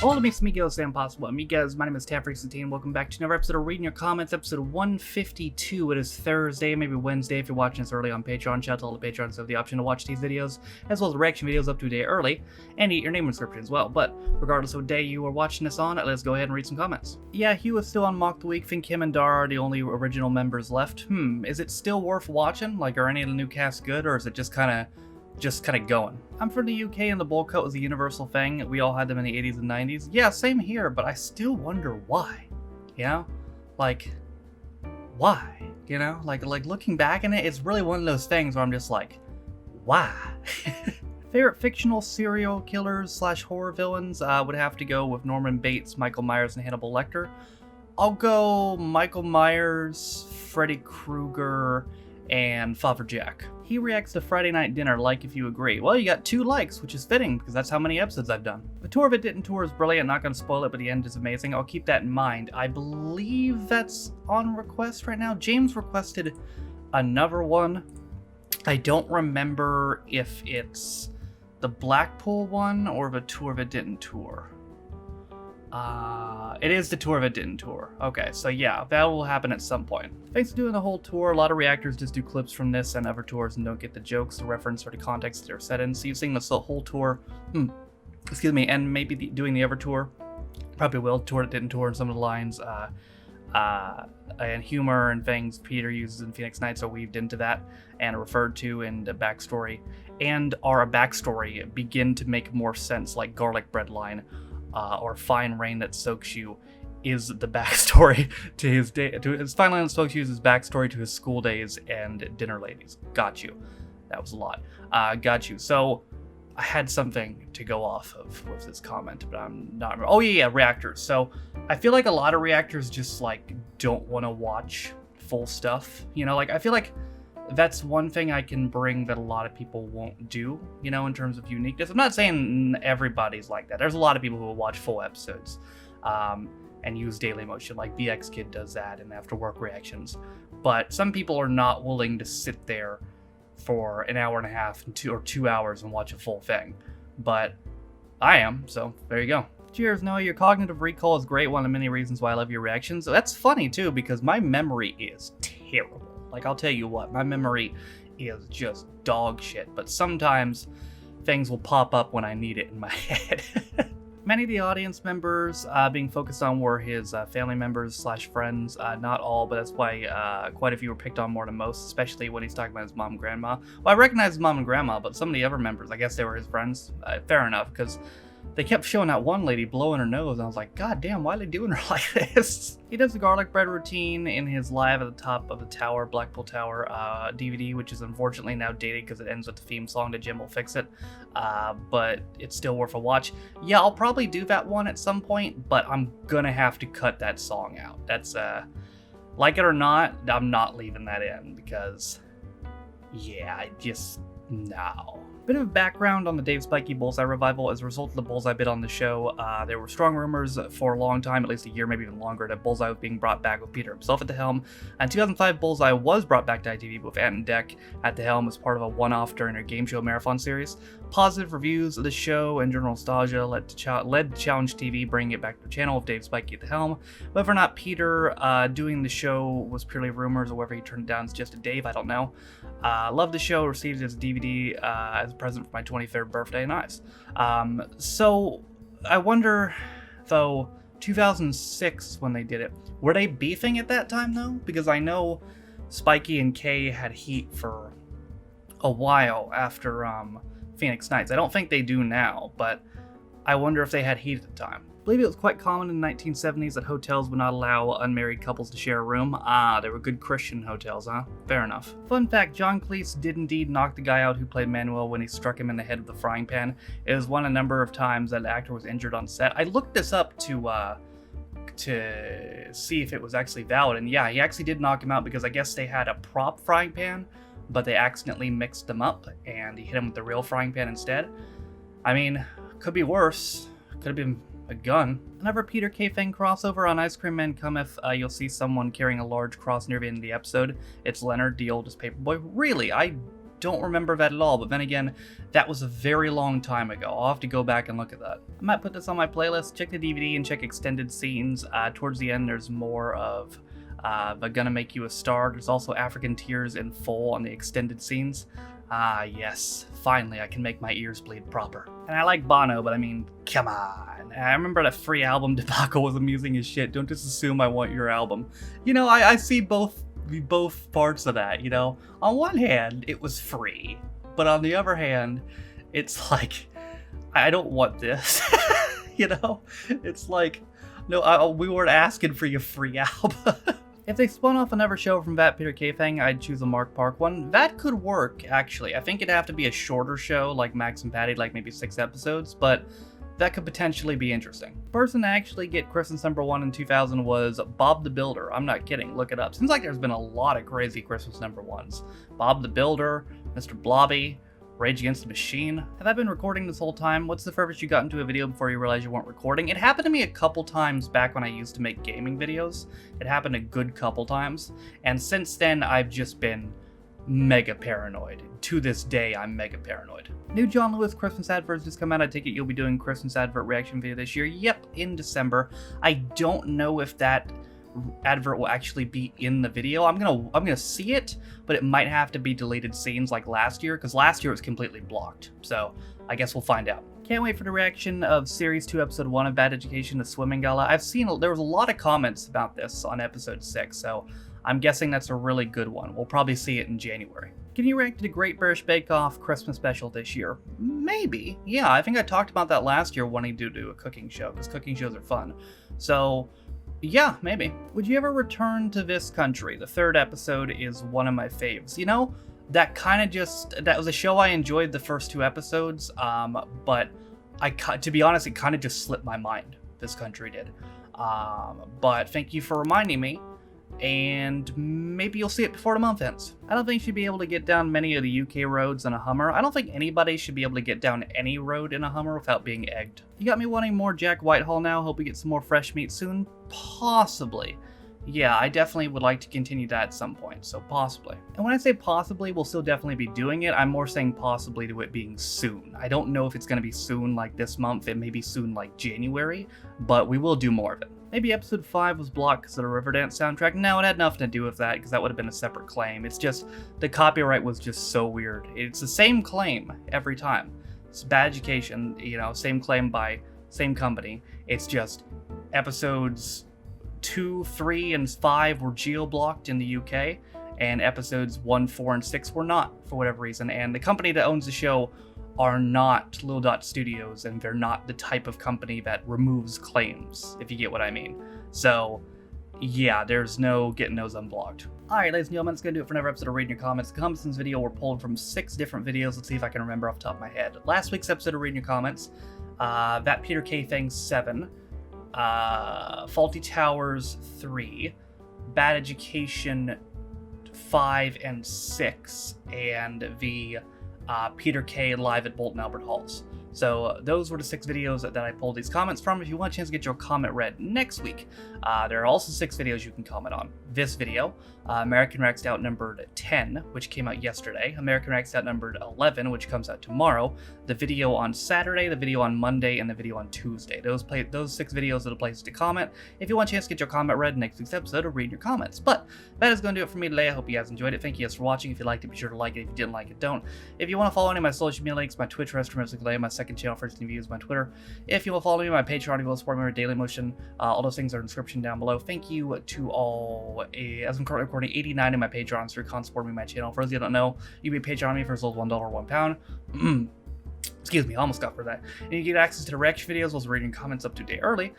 Hello, amigos, and possible amigas. My name is Taffrey16. Welcome back to another episode of Reading Your Comments, episode 152. It is Thursday, maybe Wednesday if you're watching this early on Patreon. Shout out to all the patrons who have the option to watch these videos, as well as reaction videos up to a day early, and eat your name in description as well. But regardless of what day you are watching this on, let's go ahead and read some comments. Yeah, Hugh is still on Mock the Week. Think him and Dara are the only original members left. Is it still worth watching? Like, are any of the new cast good, or is it just kind of going? I'm from the UK and the bowl cut was a universal thing. We all had them in the 80s and 90s. Yeah, same here, but I still wonder why. You know? Like, why? You know? Like looking back in it, it's really one of those things where I'm just like, why? Favorite fictional serial killers / horror villains would have to go with Norman Bates, Michael Myers, and Hannibal Lecter. I'll go Michael Myers, Freddy Krueger, and Father Jack. He reacts to Friday Night Dinner, like if you agree. Well, you got 2 likes, which is fitting, because that's how many episodes I've done. The Tour of It Didn't Tour is brilliant, not going to spoil it, but the end is amazing. I'll keep that in mind. I believe that's on request right now. James requested another one. I don't remember if it's the Blackpool one or the Tour of It Didn't Tour. It is the Tour of It Didn't Tour. Okay, so yeah, that will happen at some point. Thanks for doing the whole tour. A lot of reactors just do clips from this and other tours and don't get the jokes, the reference, or the context they're set in. So you've seen this whole tour, and maybe doing the other tour. Probably will. Tour that didn't tour, and some of the lines, and humor and things Peter uses in Phoenix Nights are weaved into that and are referred to in the backstory, and are a backstory begin to make more sense, like garlic bread line. Or fine rain that soaks you is the backstory to his day. To his fine rain that soaks you is his backstory to his school days and dinner ladies. Got you. That was a lot. Got you. So I had something to go off of with this comment, but I'm not. Oh yeah, reactors. So I feel like a lot of reactors just like don't want to watch full stuff. You know, like I feel like that's one thing I can bring that a lot of people won't do, you know, in terms of uniqueness. I'm not saying everybody's like that. There's a lot of people who will watch full episodes and use Daily Motion, like BX Kid does that and after work reactions. But some people are not willing to sit there for an hour and a half or 2 hours and watch a full thing. But I am, so there you go. Cheers, Noah. Your cognitive recall is great. One of the many reasons why I love your reactions. So that's funny, too, because my memory is terrible. Like, I'll tell you what, my memory is just dog shit, but sometimes things will pop up when I need it in my head. Many of the audience members being focused on were his family members / friends. Not all, but that's why quite a few were picked on more than most, especially when he's talking about his mom and grandma. Well, I recognize his mom and grandma, but some of the other members, I guess they were his friends. Fair enough, because they kept showing that one lady blowing her nose, and I was like, God damn, why are they doing her like this? He does the garlic bread routine in his Live at the Top of the Tower, Blackpool Tower DVD, which is unfortunately now dated because it ends with the theme song to Jim Will Fix It. But it's still worth a watch. Yeah, I'll probably do that one at some point, but I'm gonna have to cut that song out. That's, like it or not, I'm not leaving that in because, yeah, I just, no. Bit of background on the Dave Spikey Bullseye revival. As a result of the Bullseye bit on the show, there were strong rumors for a long time, at least a year, maybe even longer, that Bullseye was being brought back with Peter himself at the helm. In 2005, Bullseye was brought back to ITV with Ant and Dec at the helm as part of a one-off during their game show marathon series. Positive reviews of the show and general nostalgia led Challenge TV bringing it back to the channel with Dave Spikey at the helm. Whether or not Peter doing the show was purely rumors or whether he turned it down as just a Dave, I don't know. Loved the show, received it as a DVD as a present for my 23rd birthday. Nice. So I wonder, though, 2006 when they did it, were they beefing at that time though? Because I know Spikey and Kay had heat for a while after Phoenix Nights. I don't think they do now, but I wonder if they had heat at the time. I believe it was quite common in the 1970s that hotels would not allow unmarried couples to share a room. They were good Christian hotels, huh? Fair enough. Fun fact, John Cleese did indeed knock the guy out who played Manuel when he struck him in the head with the frying pan. It was one of a number of times that the actor was injured on set. I looked this up to see if it was actually valid, and yeah, he actually did knock him out because I guess they had a prop frying pan, but they accidentally mixed them up, and he hit him with the real frying pan instead. I mean, could be worse. Could have been a gun. Another Peter K. Fang crossover on Ice Cream Man Cometh. You'll see someone carrying a large cross near the end of the episode. It's Leonard, the oldest paperboy. Really? I don't remember that at all, but then again, that was a very long time ago. I'll have to go back and look at that. I might put this on my playlist, check the DVD and check extended scenes. Towards the end, there's more of But Gonna Make You a Star. There's also African Tears in full on the extended scenes. Ah, yes. Finally, I can make my ears bleed proper. And I like Bono, but I mean, come on. I remember that free album debacle was amusing as shit. Don't just assume I want your album. You know, I see both parts of that, you know? On one hand, it was free. But on the other hand, it's like, I don't want this. You know? It's like, no, we weren't asking for your free album. If they spun off another show from that Peter K thing, I'd choose a Mark Park one. That could work, actually. I think it'd have to be a shorter show, like Max and Patty, like maybe 6 episodes, but that could potentially be interesting. The person to actually get Christmas #1 in 2000 was Bob the Builder. I'm not kidding, look it up. Seems like there's been a lot of crazy Christmas #1s. Bob the Builder, Mr. Blobby, Rage Against the Machine. Have I been recording this whole time? What's the furthest you got into a video before you realized you weren't recording? It happened to me a couple times back when I used to make gaming videos. It happened a good couple times. And since then, I've just been mega paranoid. To this day, I'm mega paranoid. New John Lewis Christmas adverts just come out. I take it you'll be doing Christmas advert reaction video this year. Yep, in December. I don't know if that advert will actually be in the video. I'm gonna see it, but it might have to be deleted scenes like last year, because last year it was completely blocked. So I guess we'll find out. Can't wait for the reaction of Series 2, Episode 1 of Bad Education, The Swimming Gala. I've seen there was a lot of comments about this on Episode 6, so I'm guessing that's a really good one. We'll probably see it in January. Can you react to the Great British Bake Off Christmas special this year? Maybe. Yeah, I think I talked about that last year, wanting to do a cooking show, because cooking shows are fun. So yeah, maybe. Would you ever return to this country? The 3rd episode is one of my faves. You know, that was a show I enjoyed the first 2 episodes, but to be honest, it kind of just slipped my mind. This country did. But thank you for reminding me, and maybe you'll see it before the month ends. I don't think you should be able to get down many of the UK roads in a Hummer. I don't think anybody should be able to get down any road in a Hummer without being egged. You got me wanting more Jack Whitehall now. Hope we get some more fresh meat soon. Possibly. Yeah, I definitely would like to continue that at some point, so possibly. And when I say possibly, we'll still definitely be doing it, I'm more saying possibly to it being soon. I don't know if it's going to be soon like this month, it may be soon like January, but we will do more of it. Maybe episode 5 was blocked because of the Riverdance soundtrack. No, it had nothing to do with that, because that would have been a separate claim. It's just, the copyright was just so weird. It's the same claim every time. It's Bad Education, you know, same claim by same company. It's just episodes 2, 3, and 5 were geo-blocked in the UK, and episodes 1, 4, and 6 were not, for whatever reason. And the company that owns the show are not Little Dot Studios, and they're not the type of company that removes claims, if you get what I mean. So, yeah, there's no getting those unblocked. Alright, ladies and gentlemen, that's going to do it for another episode of Reading Your Comments. The comments in this video were pulled from 6 different videos. Let's see if I can remember off the top of my head. Last week's episode of Reading Your Comments, That Peter K Thing 7, Faulty Towers 3, Bad Education 5 and 6, and the Peter K live at Bolton Albert Halls. So those were the 6 videos that I pulled these comments from. If you want a chance to get your comment read next week, there are also 6 videos you can comment on. This video, American Rex Outnumbered 10, which came out yesterday, American Rex Outnumbered 11, which comes out tomorrow, the video on Saturday, the video on Monday, and the video on Tuesday. Those 6 videos are the places to comment if you want a chance to get your comment read next week's episode or read your comments. But that is going to do it for me today. I hope you guys enjoyed it. Thank you guys for watching. If you liked it, be sure to like it. If you didn't like it, don't. If you want to follow any of my social media links, my Twitch restaurant music delay, my second channel for instant views, my Twitter. If you will follow me, my Patreon, if you will support me, my Daily Motion, all those things are in the description down below. Thank you to all, as I'm currently recording, 89 in my Patreons through supporting me, my channel. For those of you who don't know, you can be Patreon me for as little as $1 or £1. Excuse me, I almost got for that. And you get access to the reaction videos, while reading comments up to a day early,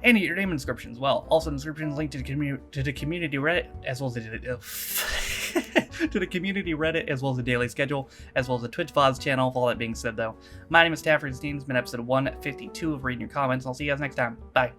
and you get your name in the description as well. Also, in the description is linked to the community Reddit, as well as to the community Reddit, as well as the daily schedule, as well as the Twitch VODs channel. With all that being said, though, my name is Stafford Steen. It's been episode 152 of Reading Your Comments. I'll see you guys next time. Bye.